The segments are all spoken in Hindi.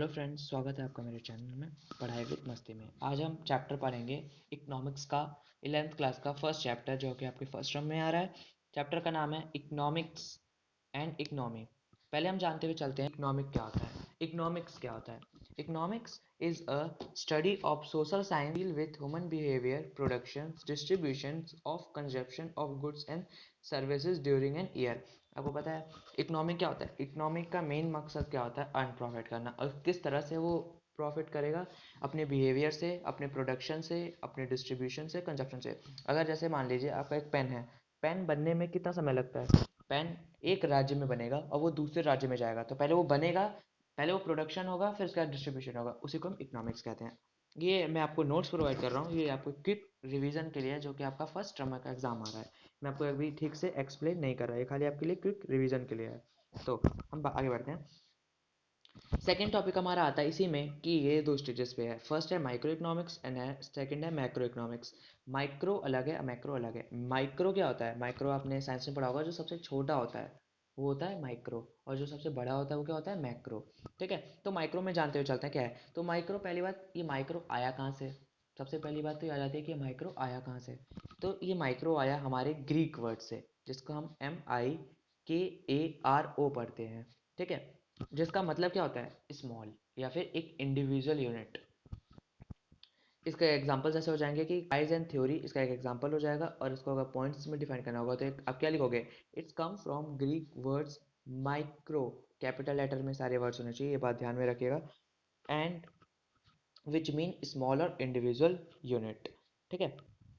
हेलो फ्रेंड्स, स्वागत है आपका मेरे चैनल में पढ़ाई विद मस्ती में। आज हम चैप्टर पढ़ेंगे इकोनॉमिक्स का 11th क्लास का फर्स्ट चैप्टर, जो कि आपके फर्स्ट टर्म में आ रहा है। चैप्टर का नाम है इकोनॉमिक्स एंड इकोनॉमी। पहले हम जानते हुए चलते हैं इकोनॉमिक क्या होता है। इकोनॉमिक्स क्या होता है? Economics is a study of social science deal with human behaviour, production, distribution of consumption of goods and services during an year. आपको पता है इकोनॉमिक क्या होता है? इकोनॉमिक का मेन मकसद क्या होता है? अर्न प्रॉफिट करना। और किस तरह से वो प्रॉफिट करेगा? अपने बिहेवियर से, अपने प्रोडक्शन से, अपने डिस्ट्रीब्यूशन से, कंजप्शन से। अगर जैसे मान लीजिए आपका एक पेन है, पेन बनने में कितना समय लगता है? पेन एक राज्य में बनेगा और वो दूसरे राज्य में जाएगा, तो पहले वो बनेगा, पहले वो प्रोडक्शन होगा, फिर उसका डिस्ट्रीब्यूशन होगा। उसी को हम इकोनॉमिक्स कहते हैं। ये मैं आपको नोट्स प्रोवाइड कर रहा हूँ, ये आपको क्विक रिवीजन के लिए, जो कि आपका फर्स्ट टर्म का एग्जाम आ रहा है। मैं आपको अभी ठीक से एक्सप्लेन नहीं कर रहा, ये खाली आपके लिए क्विक रिवीजन के लिए है। तो हम आगे बढ़ते हैं। सेकेंड टॉपिक हमारा आता है इसी में कि ये दो स्टेजेस पे है। फर्स्ट है माइक्रो इकोनॉमिक्स एंड सेकंड है मैक्रो इकोनॉमिक्स। माइक्रो अलग है, मैक्रो अलग है। माइक्रो क्या होता है? माइक्रो आपने साइंस में पढ़ा होगा, जो सबसे छोटा होता है वो होता है माइक्रो, और जो सबसे बड़ा होता है वो क्या होता है? मैक्रो। ठीक है, तो माइक्रो में जानते हुए चलते हैं क्या है। तो माइक्रो, पहली बात, ये माइक्रो आया कहाँ से? सबसे पहली बात तो ये आ जाती है कि माइक्रो आया कहाँ से। तो ये माइक्रो आया हमारे ग्रीक वर्ड से, जिसको हम MIKARO पढ़ते हैं। ठीक है, जिसका मतलब क्या होता है? स्मॉल, या फिर एक इंडिविजुअल यूनिट। इसका एग्जांपल जैसे हो जाएंगे कि साइज एंड थ्योरी, इसका एक एग्जांपल हो जाएगा। और इसको अगर पॉइंट्स में डिफाइन करना होगा तो आप क्या लिखोगे? It's come from Greek words micro, capital letter में सारे वर्ड्स होने चाहिए, ये बात ध्यान में रखिएगा। And which mean smaller individual unit. ठीक है,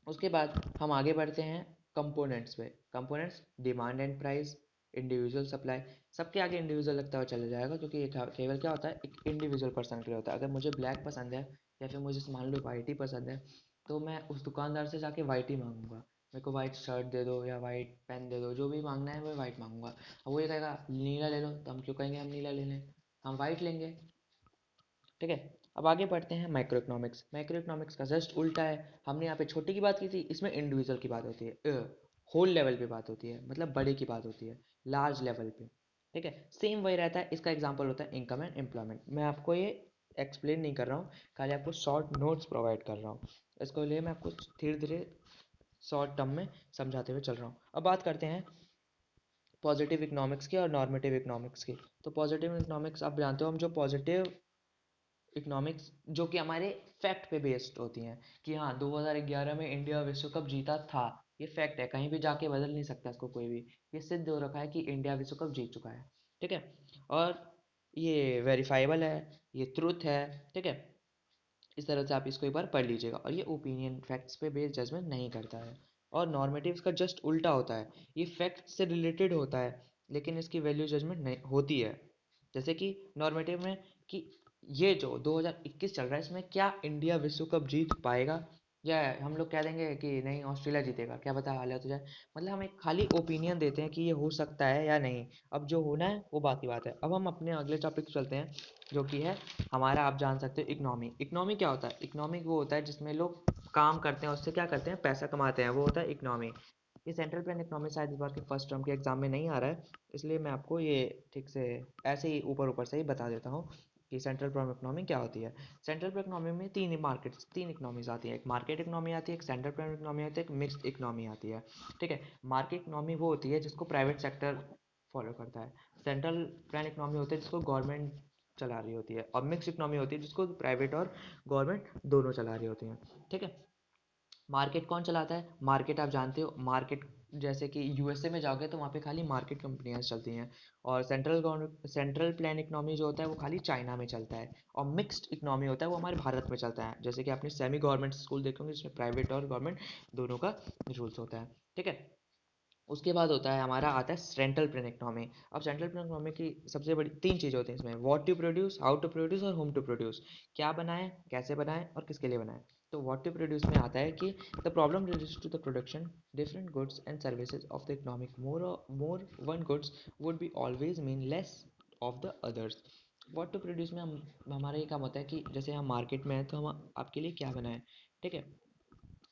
उसके बाद हम आगे बढ़ते हैं कंपोनेंट्स पे। Components demand and price, individual supply. सबके आगे इंडिविजुअल लगता हुआ चला जाएगा, क्योंकि ये केवल क्या होता है? एक इंडिविजुअल पर्सन के लिए होता है। अगर मुझे ब्लैक पसंद है, या फिर मुझे मान लो वाइट ही पसंद है, तो मैं उस दुकानदार से जाके वाइट ही मांगूंगा। मेरे को वाइट शर्ट दे दो या वाइट पेन दे दो, जो भी मांगना है वो वाइट मांगूंगा। अब वो ये कहेगा नीला ले लो, तो हम क्यों कहेंगे हम नीला ले लें? हम वाइट लेंगे। ठीक है, अब आगे बढ़ते हैं माइक्रो इकोनॉमिक्स। माइक्रो इकोनॉमिक्स का जस्ट उल्टा है। हमने यहाँ पे छोटे की बात की थी, इसमें इंडिविजुअल की बात होती है, होल लेवल पे बात होती है, मतलब बड़े की बात होती है, लार्ज लेवल पे। ठीक है, सेम वही रहता है। इसका एग्जांपल होता है इनकम एंड एम्प्लॉयमेंट। मैं आपको ये एक्सप्लेन नहीं कर रहा हूँ, खाली आपको शॉर्ट नोट्स प्रोवाइड कर रहा हूँ। इसको लिए मैं आपको धीरे धीरे शॉर्ट टर्म में समझाते हुए चल रहा हूँ। अब बात करते हैं पॉजिटिव इकोनॉमिक्स की और नॉर्मेटिव इकोनॉमिक्स की। तो पॉजिटिव इकोनॉमिक्स आप जानते हो, हम जो पॉजिटिव इकोनॉमिक्स जो कि हमारे फैक्ट पे बेस्ड होती हैं, कि हाँ 2011 में इंडिया विश्व कप जीता था, ये फैक्ट है, कहीं भी जाके बदल नहीं सकता इसको कोई भी। ये सिद्ध हो रखा है कि इंडिया विश्व कप जीत चुका है। ठीक है, और ये वेरीफाइबल है, ये ट्रुथ है। ठीक है, इस तरह से आप इसको एक बार पढ़ लीजिएगा। और ये ओपिनियन, फैक्ट्स पे बेस्ड जजमेंट नहीं करता है। और नॉर्मेटिव्स का जस्ट उल्टा होता है, ये फैक्ट से रिलेटेड होता है, लेकिन इसकी वैल्यू जजमेंट नहीं होती है। जैसे कि नॉर्मेटिव में कि ये जो 2021 चल रहा है, इसमें क्या इंडिया विश्व कप जीत पाएगा, या हम लोग कह देंगे कि नहीं ऑस्ट्रेलिया जीतेगा, क्या पता हालत हो जाए। मतलब हम एक खाली ओपिनियन देते हैं कि ये हो सकता है या नहीं। अब जो होना है वो बात की बात है। अब हम अपने अगले टॉपिक चलते हैं, जो कि है हमारा, आप जान सकते हो, इकोनॉमी। इकोनॉमी क्या होता है? इकोनॉमी वो होता है जिसमें लोग काम करते हैं, उससे क्या करते हैं? पैसा कमाते हैं, वो होता है इकोनॉमी। ये सेंट्रल प्लान इकोनॉमी शायद इस बार के फर्स्ट टर्म के एग्जाम में नहीं आ रहा है, इसलिए मैं आपको ये ठीक से ऐसे ही ऊपर ऊपर से ही बता देता हूँ कि सेंट्रल प्लान इकोनॉमी क्या होती है। सेंट्रल प्लान इकोनॉमी में तीन इकोनॉमीज आती है। एक मार्केट इकोनॉमी आती है, एक सेंट्रल प्लान इकोनॉमी आती है, एक मिक्स्ड इकोनॉमी आती है। ठीक है, मार्केट इकोनॉमी वो होती है जिसको प्राइवेट सेक्टर फॉलो करता है। सेंट्रल प्लान इकोनॉमी होती है जिसको गवर्नमेंट चला रही होती है। और मिक्स इकोनॉमी होती है जिसको प्राइवेट और गवर्नमेंट दोनों चला रही होती हैं। ठीक है, मार्केट कौन चलाता है? मार्केट आप जानते हो, मार्केट जैसे कि यूएसए में जाओगे तो वहाँ पे खाली मार्केट कंपनियां चलती हैं। और सेंट्रल प्लान इकोनॉमी जो होता है वो खाली चाइना में चलता है। और मिक्स्ड इकोनॉमी होता है वो हमारे भारत में चलता है, जैसे कि आपने सेमी गवर्नमेंट स्कूल देखे होंगे, जिसमें प्राइवेट और गवर्नमेंट दोनों का रूल्स होता है। ठीक है, उसके बाद होता है हमारा, आता है सेंट्रल प्लान इकोनॉमी। अब सेंट्रल प्लान इकोनॉमी की सबसे बड़ी तीन चीज़ें होती हैं इसमें: what to produce, how to produce और होम टू प्रोड्यूस। क्या बनाएं, कैसे बनाएं और किसके लिए बनाएं। तो व्हाट टू प्रोड्यूस में आता है कि the problem related to the production different goods and services of the economic, more one goods would be always mean less of the others. What to produce में हम, हमारा ये काम होता है कि जैसे हम मार्केट में हैं तो हम आपके लिए क्या बनाएं। ठीक है,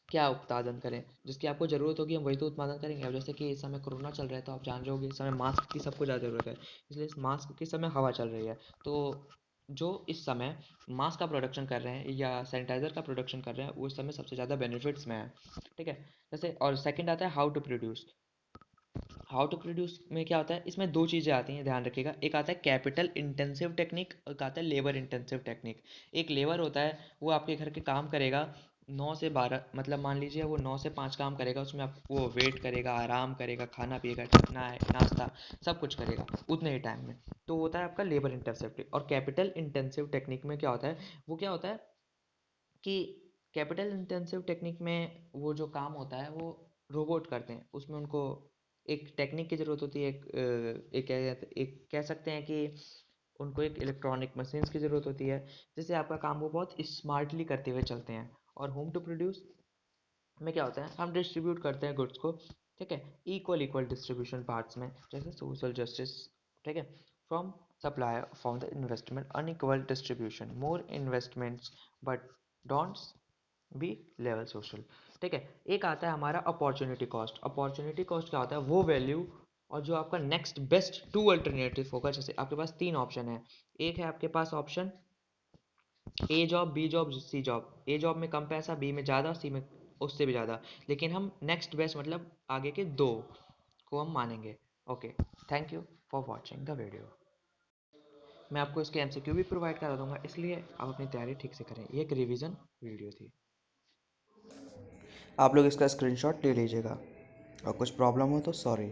क्या उत्पादन करें, जिसकी आपको ज़रूरत होगी हम वही तो उत्पादन करेंगे। अब जैसे कि इस समय कोरोना चल रहा है, तो आप जान रहे होगे इस समय मास्क की सबको ज़्यादा ज़रूरत है, इसलिए इस मास्क के समय हवा चल रही है, तो जो इस समय मास्क का प्रोडक्शन कर रहे हैं या सैनिटाइज़र का प्रोडक्शन कर रहे हैं वो इस समय सबसे ज़्यादा बेनिफिट्स में है, ठीक है। जैसे और सेकंड आता है हाउ टू प्रोड्यूस में क्या होता है, इसमें दो चीज़ें आती हैं, ध्यान रखिएगा। एक आता है कैपिटल इंटेंसिव टेक्निक और एक आता है लेबर इंटेंसिव टेक्निक। एक लेबर होता है वो आपके घर के काम करेगा 9 से 12, मतलब मान लीजिए वो 9 से 5 काम करेगा, उसमें आप वो वेट करेगा, आराम करेगा, खाना पिएगा, नाश्ता सब कुछ करेगा उतने ही टाइम में, तो होता है आपका लेबर इंटेंसिव टेक्निक। और कैपिटल इंटेंसिव टेक्निक में क्या होता है, वो क्या होता है कि कैपिटल इंटेंसिव टेक्निक में वो जो काम होता है वो रोबोट करते हैं, उसमें उनको एक टेक्निक की ज़रूरत होती है, एक कह सकते हैं कि उनको एक इलेक्ट्रॉनिक मशीन्स की ज़रूरत होती है, जिससे आपका काम वो बहुत स्मार्टली करते हुए चलते हैं। और होम टू प्रोड्यूस में क्या होता है, हम डिस्ट्रीब्यूट करते हैं गुड्स को, ठीक है, इक्वल इक्वल डिस्ट्रीब्यूशन पार्ट्स में, जैसे सोशल जस्टिस, ठीक है। From supplier from the investment unequal distribution more investments but don't be level social, ठीक है। एक आता है हमारा अपॉर्चुनिटी कॉस्ट। अपॉर्चुनिटी कॉस्ट क्या होता है, वो वैल्यू और जो आपका नेक्स्ट बेस्ट टू अल्टरनेटिव होगा। जैसे आपके पास तीन ऑप्शन है, एक है आपके पास option A job, B job, C job. A job में कम पैसा, बी में ज़्यादा, सी में उससे भी ज़्यादा, लेकिन हम नेक्स्ट बेस्ट मतलब आगे के दो को हम मानेंगे। Okay, thank you for watching the video. मैं आपको इसके एमसीक्यू भी प्रोवाइड करा दूंगा, इसलिए आप अपनी तैयारी ठीक से करें। ये एक रिवीजन वीडियो थी, आप लोग इसका स्क्रीनशॉट ले लीजिएगा और कुछ प्रॉब्लम हो तो सॉरी।